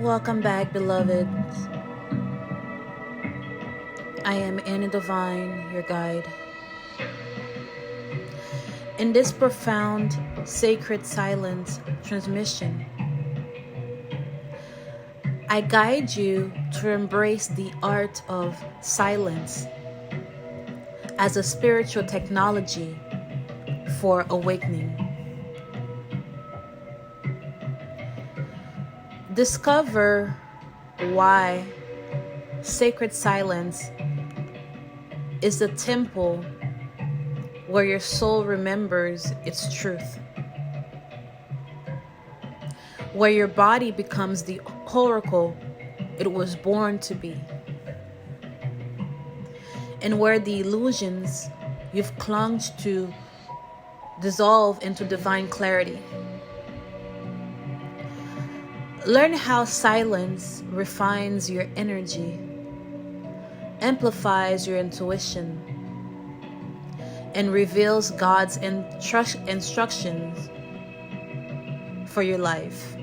Welcome back, beloved. I am Annie Divine, your guide. In this profound, sacred silence transmission, I guide you to embrace the art of silence as a spiritual technology for awakening. Discover why sacred silence is the temple where your soul remembers its truth, where your body becomes the oracle it was born to be, and where the illusions you've clung to dissolve into divine clarity. Learn how silence refines your energy, amplifies your intuition, and reveals God's instructions for your life.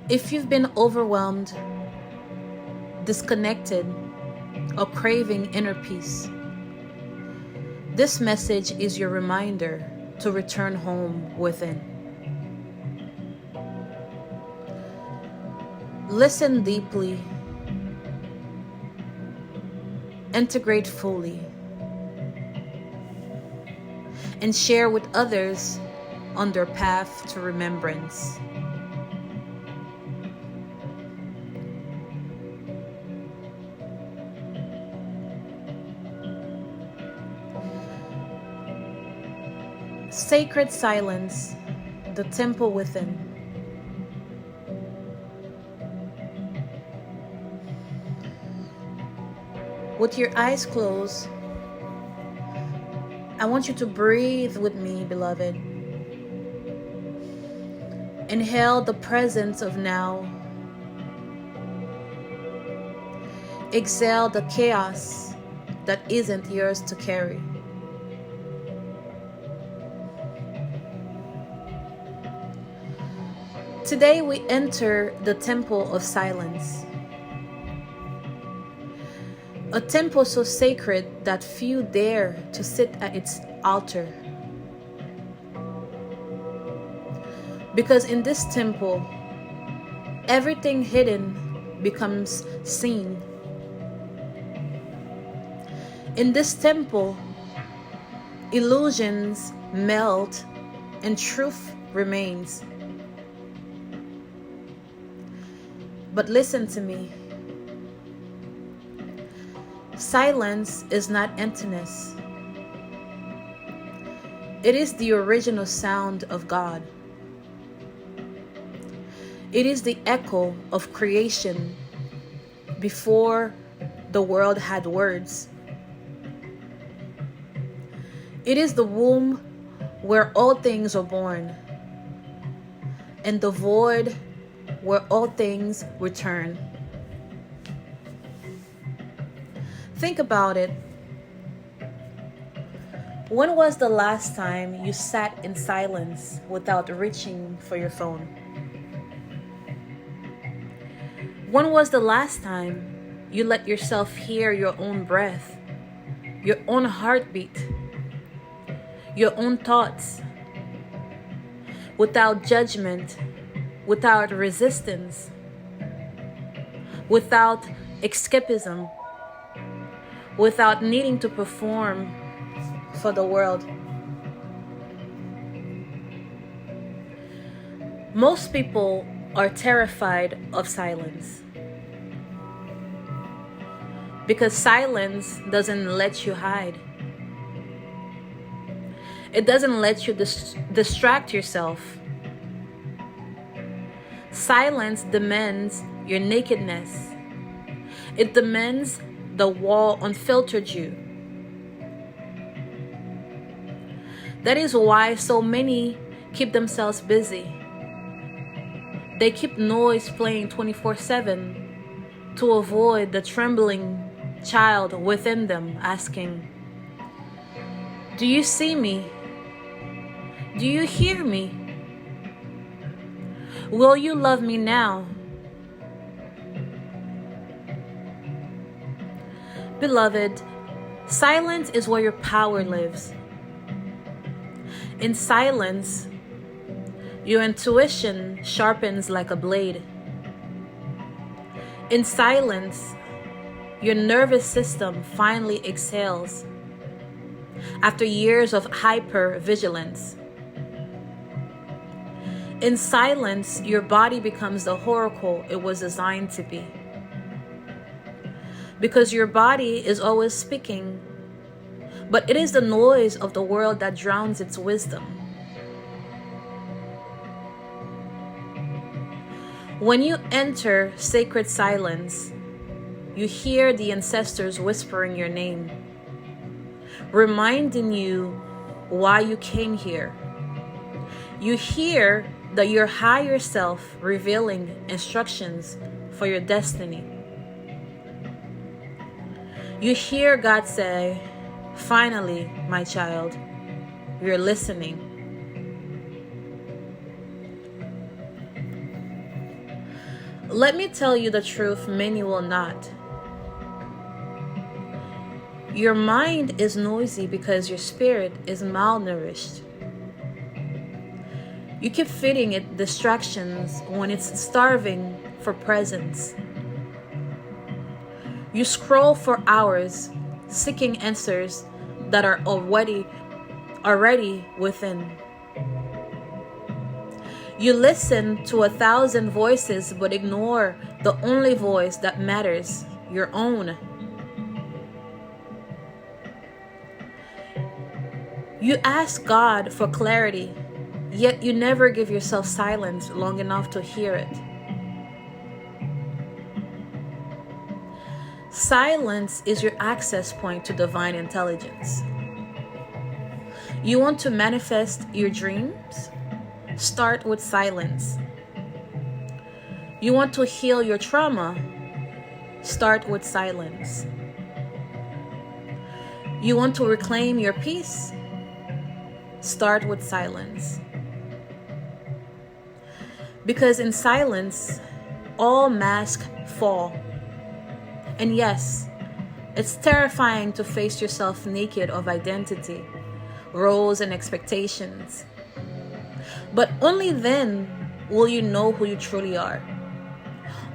If you've been overwhelmed, disconnected, or craving inner peace, this message is your reminder to return home within. Listen deeply, integrate fully, and share with others on their path to remembrance. Sacred silence, the temple within. With your eyes closed, I want you to breathe with me, beloved. Inhale the presence of now. Exhale the chaos that isn't yours to carry. Today we enter the temple of silence. A temple so sacred that few dare to sit at its altar. Because in this temple, everything hidden becomes seen. In this temple, illusions melt and truth remains. But listen to me. Silence is not emptiness. It is the original sound of God. It is the echo of creation before the world had words. It is the womb where all things are born, and the void where all things return. Think about it. When was the last time you sat in silence without reaching for your phone? When was the last time you let yourself hear your own breath, your own heartbeat, your own thoughts, without judgment, without resistance, without escapism, without needing to perform for the world? Most people are terrified of silence because silence doesn't let you hide. It doesn't let you distract yourself. Silence demands your nakedness. It demands the wall unfiltered you. That is why so many keep themselves busy. They keep noise playing 24/7 to avoid the trembling child within them asking, "Do you see me? Do you hear me? Will you love me now? Beloved, silence is where your power lives. In silence, your intuition sharpens like a blade. In silence, your nervous system finally exhales after years of hyper-vigilance. In silence, your body becomes the oracle it was designed to be. Because your body is always speaking, but it is the noise of the world that drowns its wisdom. When you enter sacred silence, you hear the ancestors whispering your name, reminding you why you came here. You hear your higher self revealing instructions for your destiny. You hear God say, "Finally, my child, you're listening." Let me tell you the truth, many will not. Your mind is noisy because your spirit is malnourished. You keep feeding it distractions when it's starving for presence. You scroll for hours, seeking answers that are already within. You listen to 1,000 voices but ignore the only voice that matters, your own. You ask God for clarity, yet you never give yourself silence long enough to hear it. Silence is your access point to divine intelligence. You want to manifest your dreams? Start with silence. You want to heal your trauma? Start with silence. You want to reclaim your peace? Start with silence. Because in silence, all masks fall. And yes, it's terrifying to face yourself naked of identity, roles, and expectations. But only then will you know who you truly are.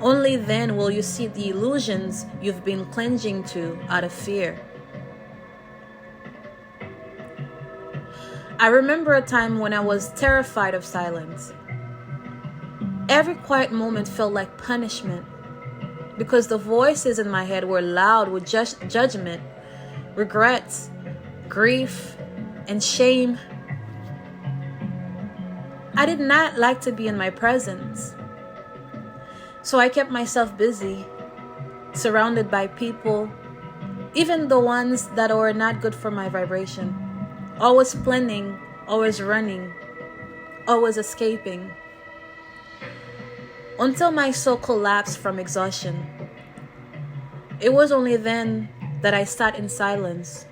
Only then will you see the illusions you've been clinging to out of fear. I remember a time when I was terrified of silence. Every quiet moment felt like punishment because the voices in my head were loud with judgment, regrets, grief, and shame. I did not like to be in my presence. So I kept myself busy, surrounded by people, even the ones that were not good for my vibration. Always planning, always running, always escaping. Until my soul collapsed from exhaustion. It was only then that I sat in silence,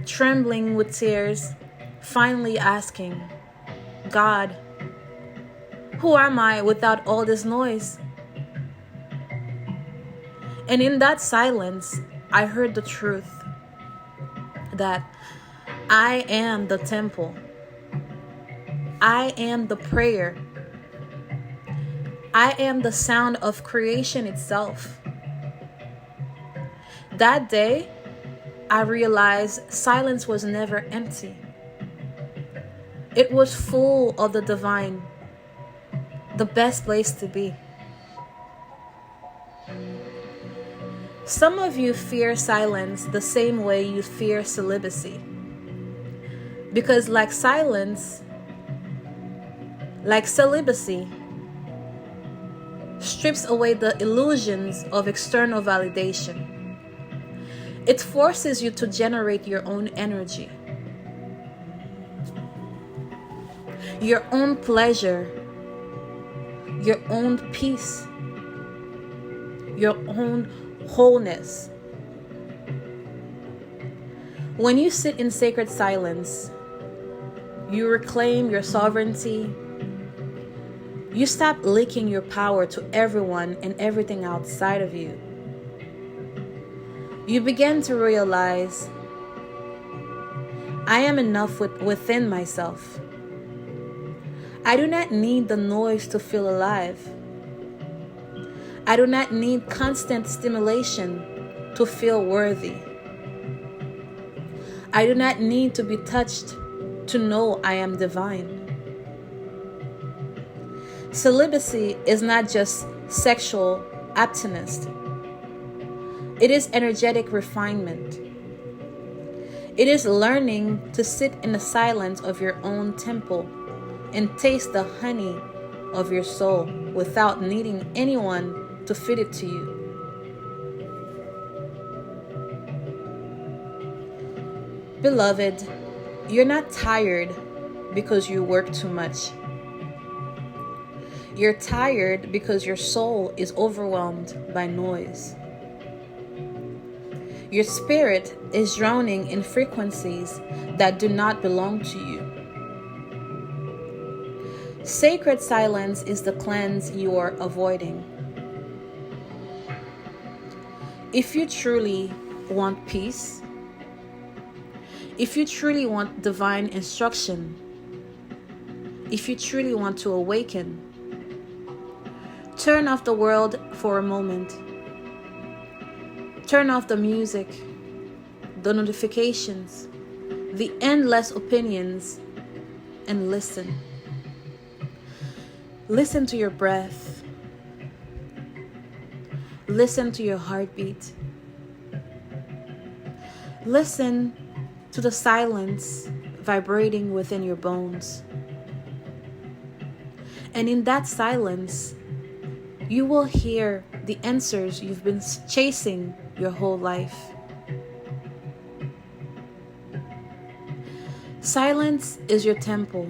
trembling with tears, finally asking, "God, who am I without all this noise?" And in that silence, I heard the truth that I am the temple. I am the prayer. I am the sound of creation itself. That day, I realized silence was never empty. It was full of the divine, the best place to be. Some of you fear silence the same way you fear celibacy. Because like celibacy strips away the illusions of external validation. It forces you to generate your own energy, your own pleasure, your own peace, your own wholeness. When you sit in sacred silence, you reclaim your sovereignty, You stop leaking your power to everyone and everything outside of you. You begin to realize, I am enough within myself. I do not need the noise to feel alive. I do not need constant stimulation to feel worthy. I do not need to be touched to know I am divine. Celibacy is not just sexual abstinence. It is energetic refinement. It is learning to sit in the silence of your own temple and taste the honey of your soul without needing anyone to feed it to you. Beloved, you're not tired because you work too much. You're tired because your soul is overwhelmed by noise. Your spirit is drowning in frequencies that do not belong to you. Sacred silence is the cleanse you are avoiding. If you truly want peace, if you truly want divine instruction, if you truly want to awaken, turn off the world for a moment. Turn off the music, the notifications, the endless opinions, and listen. Listen to your breath. Listen to your heartbeat. Listen to the silence vibrating within your bones. And in that silence, you will hear the answers you've been chasing your whole life. Silence is your temple.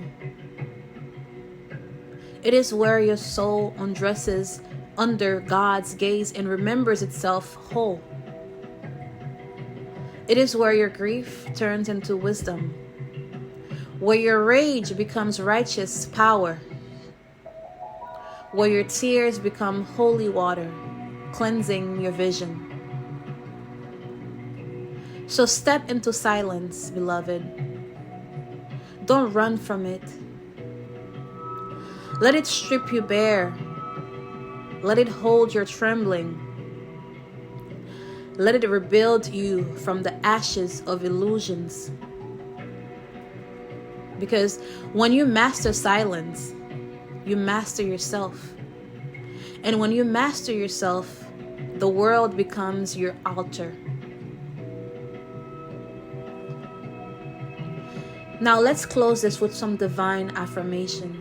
It is where your soul undresses under God's gaze and remembers itself whole. It is where your grief turns into wisdom, where your rage becomes righteous power, where your tears become holy water, cleansing your vision. So step into silence, beloved. Don't run from it. Let it strip you bare. Let it hold your trembling. Let it rebuild you from the ashes of illusions. Because when you master silence, you master yourself. And when you master yourself, the world becomes your altar. Now let's close this with some divine affirmations.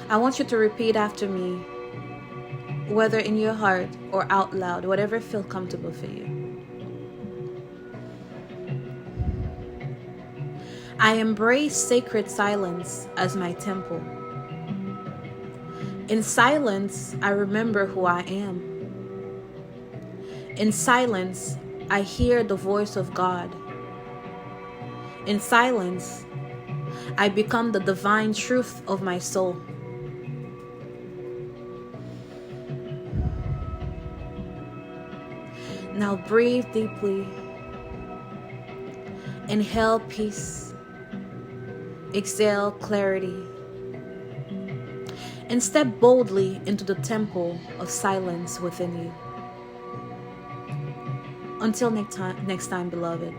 I want you to repeat after me, whether in your heart or out loud, whatever feels comfortable for you. I embrace sacred silence as my temple. In silence, I remember who I am. In silence, I hear the voice of God. In silence, I become the divine truth of my soul. Now breathe deeply. Inhale peace. Exhale clarity. And step boldly into the temple of silence within you. Until next time, beloved.